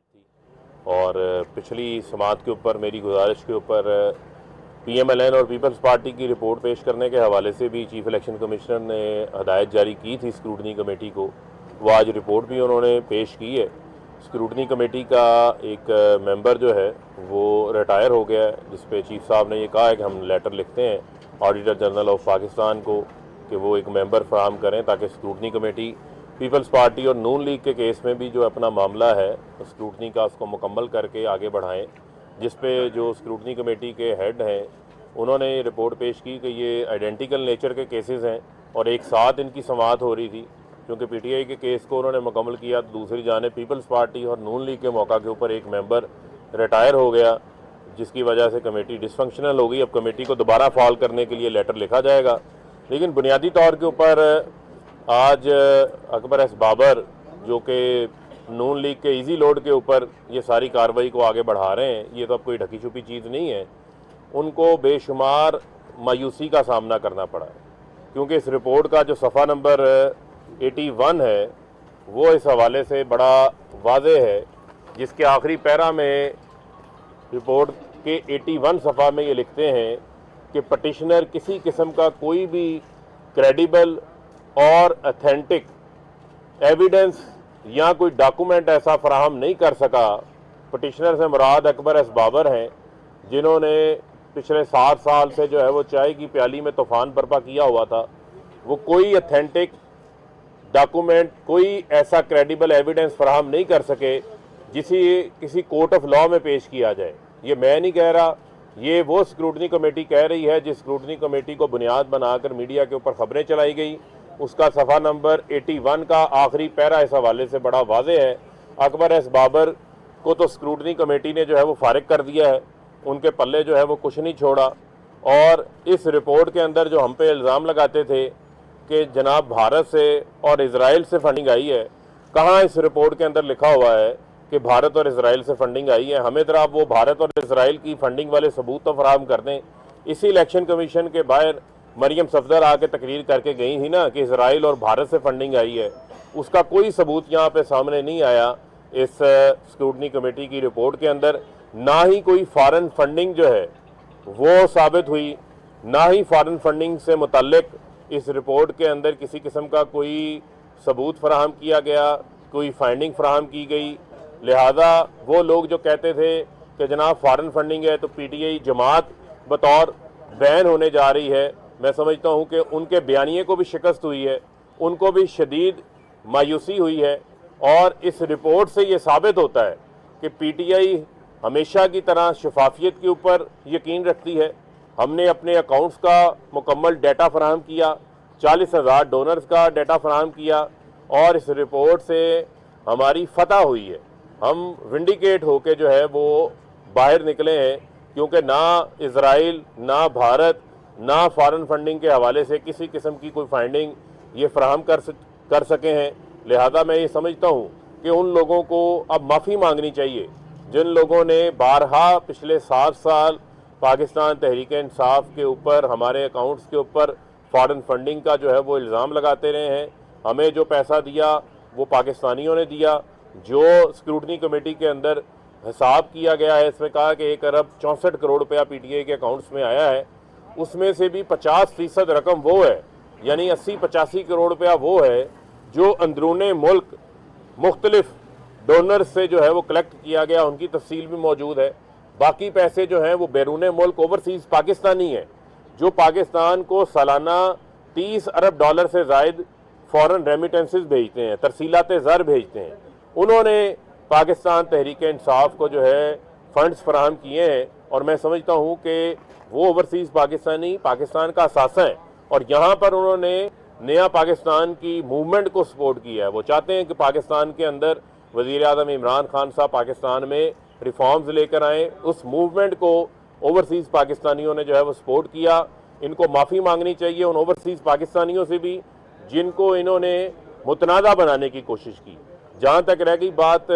थी और पिछली समाअत के ऊपर मेरी गुजारिश के ऊपर PMLN और पीपल्स पार्टी की रिपोर्ट पेश करने के हवाले से भी चीफ इलेक्शन कमिश्नर ने हदायत जारी की थी स्क्रूटनी कमेटी को। वो आज रिपोर्ट भी उन्होंने पेश की है। स्क्रूटनी कमेटी का एक मेंबर जो है वो रिटायर हो गया है, जिस पे चीफ साहब ने ये कहा है कि हम लेटर लिखते हैं ऑडिटर जनरल ऑफ पाकिस्तान को कि वो एक मेंबर फराहम करें ताकि स्क्रूटनी कमेटी पीपल्स पार्टी और नून लीग के केस में भी जो अपना मामला है स्क्रूटनी का उसको मुकम्मल करके आगे बढ़ाएं। जिस पे जो स्क्रूटनी कमेटी के हेड हैं उन्होंने रिपोर्ट पेश की कि ये आइडेंटिकल नेचर के केसेस हैं और एक साथ इनकी समाअत हो रही थी, क्योंकि PTI के केस को उन्होंने मुकम्मल किया तो दूसरी जाने पीपल्स पार्टी और नून लीग के मौका के ऊपर एक मेंबर रिटायर हो गया, जिसकी वजह से कमेटी डिसफंक्शनल हो गई। अब कमेटी को दोबारा फॉल करने के लिए लेटर लिखा जाएगा, लेकिन बुनियादी तौर के ऊपर आज अकबर एस बाबर जो कि नून लीग के इजी लोड के ऊपर ये सारी कार्रवाई को आगे बढ़ा रहे हैं, ये तो अब कोई ढकी छुपी चीज़ नहीं है, उनको बेशुमार मायूसी का सामना करना पड़ा है, क्योंकि इस रिपोर्ट का जो सफ़ा नंबर 81 है वो इस हवाले से बड़ा वाज़ेह है, जिसके आखिरी पैरा में रिपोर्ट के 81 सफ़ा में ये लिखते हैं कि पटिशनर किसी किस्म का कोई भी क्रेडिबल और अथेंटिक एविडेंस या कोई डॉक्यूमेंट ऐसा फराहम नहीं कर सका। पटिशनर से मुराद अकबर एस बाबर हैं, जिन्होंने पिछले 7 साल से जो है वो चाय की प्याली में तूफ़ान बर्पा किया हुआ था। वो कोई अथेंटिक डॉक्यूमेंट, कोई ऐसा क्रेडिबल एविडेंस फराहम नहीं कर सके किसी कोर्ट ऑफ लॉ में पेश किया जाए। ये मैं नहीं कह रहा, ये वो स्क्रूटनी कमेटी कह रही है, जिस स्क्रूटनी कमेटी को बुनियाद बनाकर मीडिया के ऊपर खबरें चलाई गई। उसका सफ़ा नंबर 81 का आखिरी पैरा इस हवाले से बड़ा वाज़ेह है। अकबर एस बाबर को तो स्क्रूटनी कमेटी ने जो है वो फारिग कर दिया है, उनके पल्ले जो है वो कुछ नहीं छोड़ा। और इस रिपोर्ट के अंदर जो हम पे इल्ज़ाम लगाते थे कि जनाब भारत से और इज़राइल से फंडिंग आई है, कहाँ इस रिपोर्ट के अंदर लिखा हुआ है कि भारत और इज़राइल से फंडिंग आई है? हमें जरा आप वो भारत और इज़राइल की फंडिंग वाले सबूत तो फराहम कर दें। इसी इलेक्शन कमीशन के बाहर मरियम सफदर आके तकरीर करके गई थी ना कि इज़राइल और भारत से फंडिंग आई है, उसका कोई सबूत यहाँ पे सामने नहीं आया इस स्क्रूटनी कमेटी की रिपोर्ट के अंदर। ना ही कोई फॉरेन फंडिंग जो है वो साबित हुई, ना ही फॉरेन फंडिंग से मुतल्लिक इस रिपोर्ट के अंदर किसी किस्म का कोई सबूत फराहम किया गया, कोई फाइंडिंग फराहम की गई। लिहाजा वो लोग जो कहते थे कि जनाब फॉरेन फंडिंग है तो PTI जमात बतौर बैन होने जा रही है, मैं समझता हूँ कि उनके बयानिए को भी शिकस्त हुई है, उनको भी शदीद मायूसी हुई है। और इस रिपोर्ट से ये साबित होता है कि PTI हमेशा की तरह शफाफियत के ऊपर यकीन रखती है। हमने अपने अकाउंट्स का मुकम्मल डाटा फराहम किया, 40,000 डोनर्स का डाटा फराहम किया और इस रिपोर्ट से हमारी फतह हुई है। हम विंडिकेट होके जो है वो बाहर निकले हैं, क्योंकि ना इज़राइल, ना भारत, ना फॉरेन फंडिंग के हवाले से किसी किस्म की कोई फाइंडिंग ये फराहम कर सके हैं। लिहाजा मैं ये समझता हूँ कि उन लोगों को अब माफ़ी मांगनी चाहिए जिन लोगों ने बारहा पिछले 7 साल पाकिस्तान तहरीक इंसाफ के ऊपर, हमारे अकाउंट्स के ऊपर फॉरेन फंडिंग का जो है वो इल्ज़ाम लगाते रहे हैं। हमें जो पैसा दिया वो पाकिस्तानियों ने दिया। जो स्क्रूटनी कमेटी के अंदर हिसाब किया गया है, इसमें कहा कि 1 अरब 64 करोड़ रुपया PTI के अकाउंट्स में आया है, उसमें से भी 50% रकम वो है, यानी 80-85 करोड़ रुपया वो है जो अंदरूने मुल्क मुख्तलिफ डोनर से जो है वो कलेक्ट किया गया, उनकी तफसील भी मौजूद है। बाकी पैसे जो हैं वो बैरून मुल्क ओवरसीज़ पाकिस्तानी हैं, जो पाकिस्तान को सालाना 30 अरब डॉलर से ज़ायद फ़ॉरेन रेमिटेंसेस भेजते हैं, तरसीलात ज़र भेजते हैं। उन्होंने पाकिस्तान तहरीक इंसाफ को जो है फ़ंड्स फराहम किए हैं और मैं समझता हूँ कि वो ओवरसीज़ पाकिस्तानी पाकिस्तान का असासा है और यहाँ पर उन्होंने नया पाकिस्तान की मूवमेंट को सपोर्ट किया है। वो चाहते हैं कि पाकिस्तान के अंदर वज़ीर आज़म इमरान खान साहब पाकिस्तान में रिफॉर्म्स लेकर आएँ। उस मूवमेंट को ओवरसीज़ पाकिस्तानियों ने जो है वो सपोर्ट किया। इनको माफ़ी मांगनी चाहिए उन ओवरसीज़ पाकिस्तानियों से भी जिनको इन्होंने मुतनाज़ा बनाने की कोशिश की। जहाँ तक रह गई बात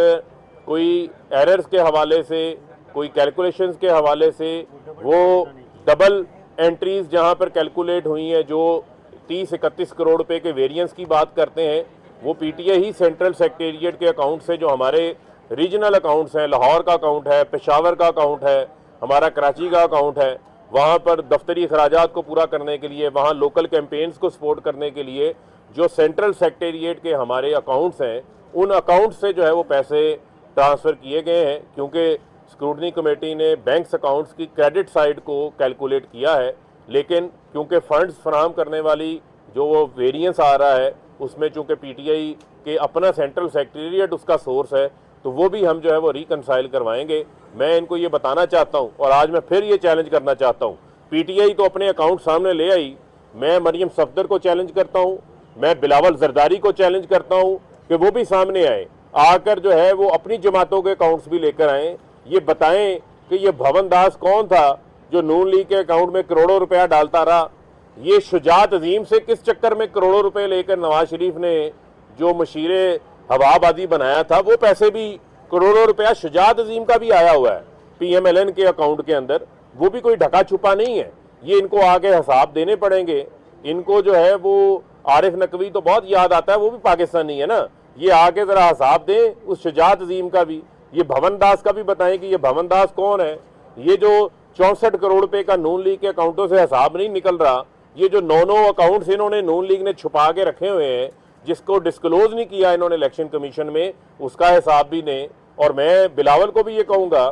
कोई एरर्स के हवाले से, कोई कैलकुलेशंस के हवाले से, वो डबल एंट्रीज जहाँ पर कैलकुलेट हुई हैं, जो 30-31 करोड़ रुपए के वेरिएंस की बात करते हैं, वो PTI ही सेंट्रल सेक्रेटेरिएट के अकाउंट से जो हमारे रीजनल अकाउंट्स हैं, लाहौर का अकाउंट है, पेशावर का अकाउंट है, हमारा कराची का अकाउंट है, वहाँ पर दफ्तरी अखराजात को पूरा करने के लिए, वहाँ लोकल कैंपेन्स को सपोर्ट करने के लिए जो सेंट्रल सेक्रेटेरिएट के हमारे अकाउंट्स हैं, उन अकाउंट से जो है वो पैसे ट्रांसफ़र किए गए हैं। क्योंकि स्क्रूटनी कमेटी ने बैंक्स अकाउंट्स की क्रेडिट साइड को कैलकुलेट किया है, लेकिन क्योंकि फ़ंड्स फराहम करने वाली जो वो वेरिएंस आ रहा है उसमें चूँकि पीटीआई के अपना सेंट्रल सेक्रेटेरिएट उसका सोर्स है, तो वो भी हम जो है वो रिकनसाइल करवाएंगे। मैं इनको ये बताना चाहता हूँ और आज मैं फिर ये चैलेंज करना चाहता हूँ, पीटीआई तो अपने अकाउंट सामने ले आई, मैं मरियम सफदर को चैलेंज करता हूँ, मैं बिलावल जरदारी को चैलेंज करता हूँ कि वो भी सामने आए, आकर जो है वो अपनी जमातों के अकाउंट्स भी लेकर आएँ, ये बताएं कि ये भवन दास कौन था जो नून लीग के अकाउंट में करोड़ों रुपया डालता रहा, ये शुजात अजीम से किस चक्कर में करोड़ों रुपए लेकर नवाज शरीफ ने जो मशीरे हवाबाजी बनाया था, वो पैसे भी करोड़ों रुपया शुजात अजीम का भी आया हुआ है पीएमएलएन के अकाउंट के अंदर, वो भी कोई ढका छुपा नहीं है। ये इनको आगे हिसाब देने पड़ेंगे। इनको जो है वो आरिफ नकवी तो बहुत याद आता है, वो भी पाकिस्तानी है ना, ये आगे ज़रा हिसाब दें उस शुजात अजीम का भी, ये भवन दास का भी बताएं कि ये भवन दास कौन है। ये जो 64 करोड़ रुपए का नून लीग के अकाउंटों से हिसाब नहीं निकल रहा, ये जो 9 अकाउंट्स इन्होंने नून लीग ने छुपा के रखे हुए हैं, जिसको डिस्क्लोज नहीं किया इन्होंने इलेक्शन कमीशन में, उसका हिसाब भी दें। और मैं बिलावल को भी ये कहूँगा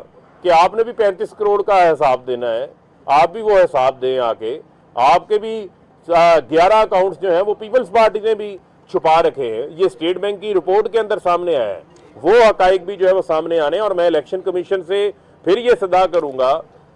कि आपने भी 35 करोड़ का हिसाब देना है, आप भी वो हिसाब दें आके। आपके भी 11 अकाउंट्स जो हैं वो पीपल्स पार्टी ने भी छुपा रखे हैं, ये स्टेट बैंक की रिपोर्ट के अंदर सामने आया है, वो हकाइक भी जो है वो सामने आने। और मैं इलेक्शन कमीशन से फिर ये सदा करूँगा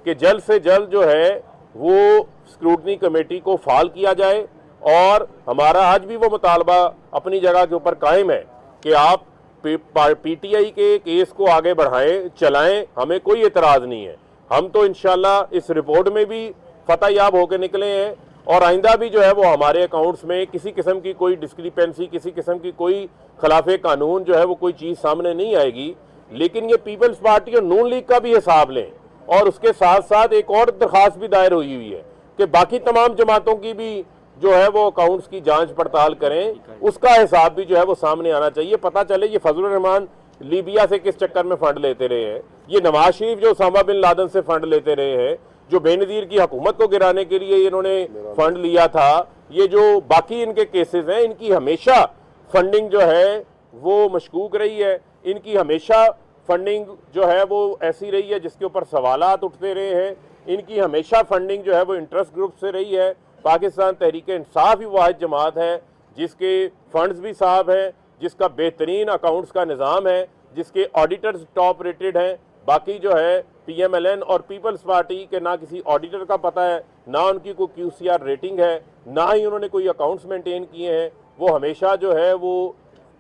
कि जल्द से जल्द जो है वो स्क्रूटनी कमेटी को फाल किया जाए। और हमारा आज भी वो मुतालबा अपनी जगह के ऊपर कायम है कि आप पीटीआई के केस को आगे बढ़ाएं, चलाएं, हमें कोई एतराज़ नहीं है। हम तो इंशाल्लाह इस रिपोर्ट में भी फतह याब होकर निकले हैं और आइंदा भी जो है वो हमारे अकाउंट्स में किसी किस्म की कोई डिस्क्रिपेंसी, किसी किस्म की कोई खिलाफे कानून जो है वो कोई चीज़ सामने नहीं आएगी। लेकिन ये पीपल्स पार्टी और नून लीग का भी हिसाब लें। और उसके साथ साथ एक और दरख्वास्त भी दायर हुई हुई है कि बाकी तमाम जमातों की भी जो है वो अकाउंट्स की जांच पड़ताल करें, उसका हिसाब भी जो है वो सामने आना चाहिए। पता चले ये फजलुर रहमान लीबिया से किस चक्कर में फंड लेते रहे हैं, ये नवाज शरीफ जो उसामा बिन लादेन से फंड लेते रहे हैं, जो बेनज़ीर की हुकूमत को गिराने के लिए इन्होंने फंड लिया था, ये जो बाकी इनके केसेस हैं, इनकी हमेशा फंडिंग जो है वो मशकूक रही है। इनकी हमेशा फंडिंग जो है वो ऐसी रही है जिसके ऊपर सवालात उठते रहे हैं। इनकी हमेशा फंडिंग जो है वो इंटरेस्ट ग्रुप से रही है। पाकिस्तान तहरीक इंसाफ ही वाहिद जमात है जिसके फंड्स भी साफ हैं, जिसका बेहतरीन अकाउंट्स का निज़ाम है, जिसके ऑडिटर्स टॉप रेटेड हैं। बाकी जो है पीएमएलएन और पीपल्स पार्टी के ना किसी ऑडिटर का पता है, ना उनकी कोई क्यूसीआर रेटिंग है, ना ही उन्होंने कोई अकाउंट्स मेंटेन किए हैं। वो हमेशा जो है वो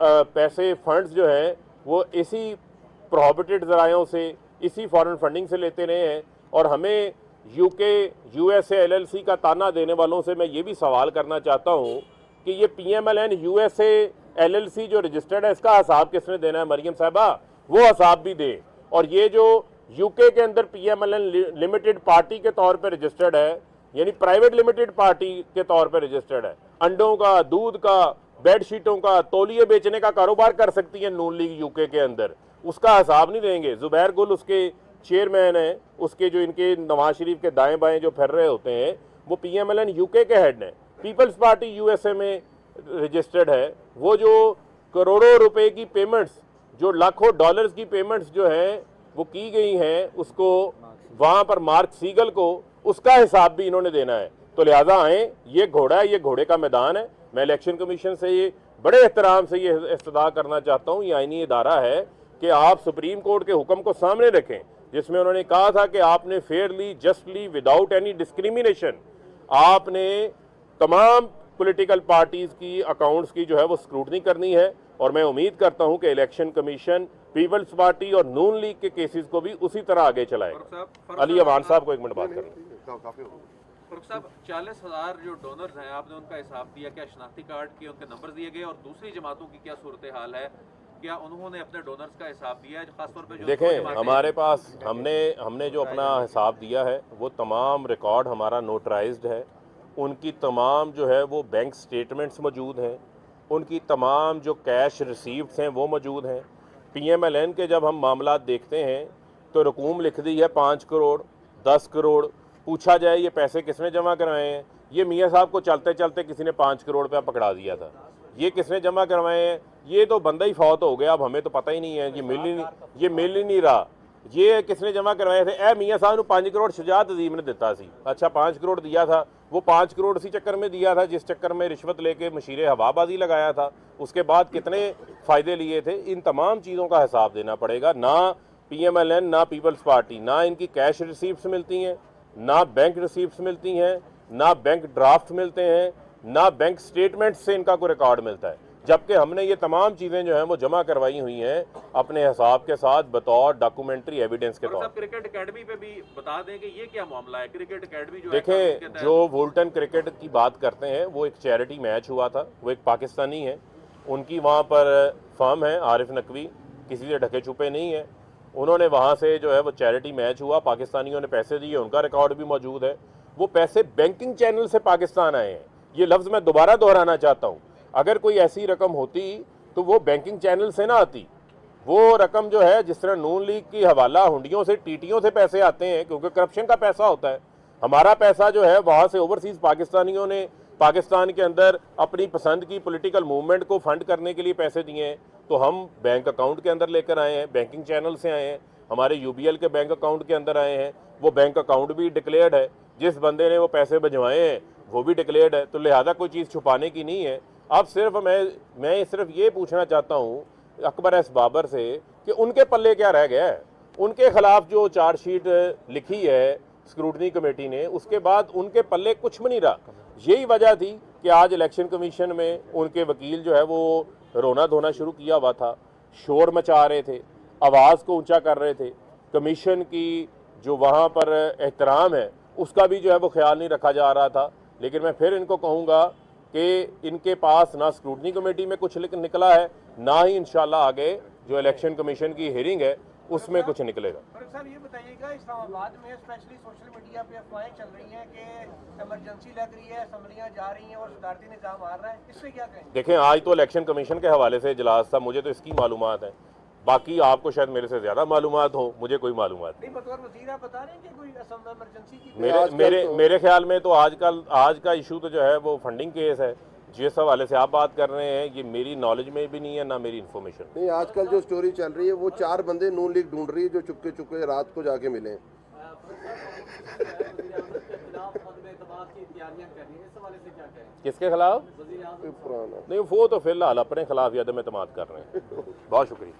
पैसे फंड्स जो हैं वो इसी प्रोहिबिटेड ज़रायों से, इसी फॉरेन फंडिंग से लेते रहे हैं। और हमें यूके यूएसए एलएलसी का ताना देने वालों से मैं ये भी सवाल करना चाहता हूँ कि ये पीएमएलएन यूएसए एलएलसी जो रजिस्टर्ड है, इसका हिसाब किसने देना है? मरियम साहबा वो हिसाब भी दें। और ये जो यूके के अंदर पीएमएलएन लिमिटेड पार्टी के तौर पर रजिस्टर्ड है, यानी प्राइवेट लिमिटेड पार्टी के तौर पर रजिस्टर्ड है, अंडों का, दूध का, बेडशीटों का, तौलिए बेचने का कारोबार कर सकती है नून लीग यूके के अंदर, उसका हिसाब नहीं देंगे। जुबैर गुल उसके चेयरमैन है, उसके जो इनके नवाज शरीफ के दाएं बाएं जो फिर रहे होते हैं वो पीएमएलएन यूके के हेड हैं। पीपल्स पार्टी यूएसए में रजिस्टर्ड है। वो जो करोड़ों रुपए की पेमेंट्स, जो लाखों डॉलर्स की पेमेंट्स जो हैं वो की गई हैं, उसको वहाँ पर मार्क सीगल को, उसका हिसाब भी इन्होंने देना है। तो लिहाजा आएँ, ये घोड़ा है, ये घोड़े का मैदान है। मैं इलेक्शन कमीशन से ये बड़े एहतराम से ये इस्तदा करना चाहता हूँ, ये आईनी इदारा है कि आप सुप्रीम कोर्ट के हुक्म को सामने रखें जिसमें उन्होंने कहा था कि आपने Fairlie, justly, without any discrimination आपने तमाम पॉलिटिकल पार्टीज़ की अकाउंट्स की जो है वो स्क्रूटनी करनी है। और मैं उम्मीद करता हूं कि इलेक्शन कमीशन पीपल्स पार्टी और नून लीग के केसेस को भी उसी तरह आगे चलाएगा। अली अमान साहब को एक मिनट बात करें। फरूख साहब, 40,000 जो डोनर्स हैं, आपने उनका हिसाब दिया, क्या शनाख्ती कार्ड के उनके नंबर दिए गए? और दूसरी जमातों की क्या सूरत हाल है, क्या उन्होंने अपने डोनर्स का हिसाब दिया है? खासतौर पे जो देखें, हमारे पास हमने जो अपना हिसाब दिया है वो तमाम रिकॉर्ड हमारा नोटराइज्ड है। उनकी तमाम जो है वो बैंक स्टेटमेंट्स मौजूद हैं, उनकी तमाम जो कैश रिसीप्ट्स हैं वो मौजूद हैं। PMLN के जब हम मामला देखते हैं तो रकूम लिख दी है 5 करोड़ 10 करोड़, पूछा जाए ये पैसे किसने जमा करवाए हैं, ये मियाँ साहब को चलते चलते किसी ने 5 करोड़ रुपया पकड़ा दिया था, ये किसने जमा करवाए हैं, ये तो बंदा ही फौत हो गया, अब हमें तो पता ही नहीं है, ये मिल ही नहीं रहा, ये किसने जमा करवाए थे। ए मियाँ साहब ने 5 करोड़ शुजात अजीम ने दिता सी, अच्छा 5 करोड़ दिया था, वो 5 करोड़ इसी चक्कर में दिया था जिस चक्कर में रिश्वत लेके मशीरे हवाबाजी लगाया था, उसके बाद कितने फ़ायदे लिए थे। इन तमाम चीज़ों का हिसाब देना पड़ेगा। ना PMLN ना पीपल्स पार्टी, ना इनकी कैश रिसीप्ट्स मिलती हैं, ना बैंक रिसीप्ट्स मिलती हैं, ना बैंक ड्राफ्ट मिलते हैं, ना बैंक स्टेटमेंट से इनका कोई रिकॉर्ड मिलता है, जबकि हमने ये तमाम चीज़ें जो हैं वो जमा करवाई हुई हैं अपने हिसाब के साथ बतौर डॉक्यूमेंट्री एविडेंस के तौर। क्रिकेट एकेडमी पे भी बता दें कि ये क्या मामला है। क्रिकेट एकेडमी जो देखें, जो वोल्टन क्रिकेट की बात करते हैं वो एक चैरिटी मैच हुआ था, वो एक पाकिस्तानी है, उनकी वहाँ पर फर्म है आरिफ नकवी, किसी से ढके छुपे नहीं है, उन्होंने वहाँ से जो है वो चैरिटी मैच हुआ, पाकिस्तानियों ने पैसे दिए, उनका रिकॉर्ड भी मौजूद है। वो पैसे बैंकिंग चैनल से पाकिस्तान आए हैं, ये लफ्ज़ मैं दोबारा दोहराना चाहता हूँ। अगर कोई ऐसी रकम होती तो वो बैंकिंग चैनल से ना आती, वो रकम जो है जिस तरह नून लीग की हवाला हुंडियों से टीटियों से पैसे आते हैं, क्योंकि करप्शन का पैसा होता है, हमारा पैसा जो है वहाँ से ओवरसीज़ पाकिस्तानियों ने पाकिस्तान के अंदर अपनी पसंद की पॉलिटिकल मूवमेंट को फंड करने के लिए पैसे दिए हैं, तो हम बैंक अकाउंट के अंदर लेकर आए हैं, बैंकिंग चैनल से आए हैं, हमारे UBL के बैंक अकाउंट के अंदर आए हैं, वो बैंक अकाउंट भी डिक्लेयर्ड है, जिस बंदे ने वो पैसे भिजवाए हैं वो भी डिक्लेयर्ड है, तो लिहाजा कोई चीज़ छुपाने की नहीं है। अब सिर्फ मैं सिर्फ ये पूछना चाहता हूँ अकबर एस बाबर से कि उनके पल्ले क्या रह गया है, उनके खिलाफ जो चार्जशीट लिखी है स्क्रूटनी कमेटी ने, उसके बाद उनके पल्ले कुछ भी नहीं रहा। यही वजह थी कि आज इलेक्शन कमीशन में उनके वकील जो है वो रोना धोना शुरू किया हुआ था, शोर मचा रहे थे, आवाज़ को ऊंचा कर रहे थे, कमीशन की जो वहाँ पर एहतराम है उसका भी जो है वो ख्याल नहीं रखा जा रहा था। लेकिन मैं फिर इनको कहूँगा कि इनके पास ना स्क्रूटनी कमेटी में कुछ निकला है, ना ही इंशाल्लाह आगे जो इलेक्शन कमीशन की हियरिंग है उसमें कुछ निकलेगा। सर ये बताइएगा, इस्लामाबाद में स्पेशली सोशल मीडिया पे अफवाहें चल रही हैं कि इमरजेंसी लग रही है, असम्बलियां जा रही हैं और सदारती निज़ाम आ रहा है, इससे क्या कहेंगे? देखें, आज तो इलेक्शन कमीशन के हवाले से इजलास था, मुझे तो इसकी मालूमात है, बाकी आपको शायद मेरे से ज़्यादा मालूमात हो, मुझे कोई मालूमात नहीं। बतौर वज़ीर आप बता रहे हैं कि कोई इमरजेंसी की मेरे ख्याल में तो आज का इशू तो जो है वो फंडिंग केस है, जिस हवाले से आप बात कर रहे हैं ये मेरी नॉलेज में भी नहीं है, ना मेरी इन्फॉर्मेशन। नहीं, आजकल जो स्टोरी चल रही है वो 4 बंदे नून लीग ढूंढ रही है जो चुपके चुपके रात को जाके मिले। किसके खिलाफ? पुराना नहीं, वो तो फिलहाल अपने खिलाफ ही अदम एतमाद कर रहे हैं। बहुत शुक्रिया।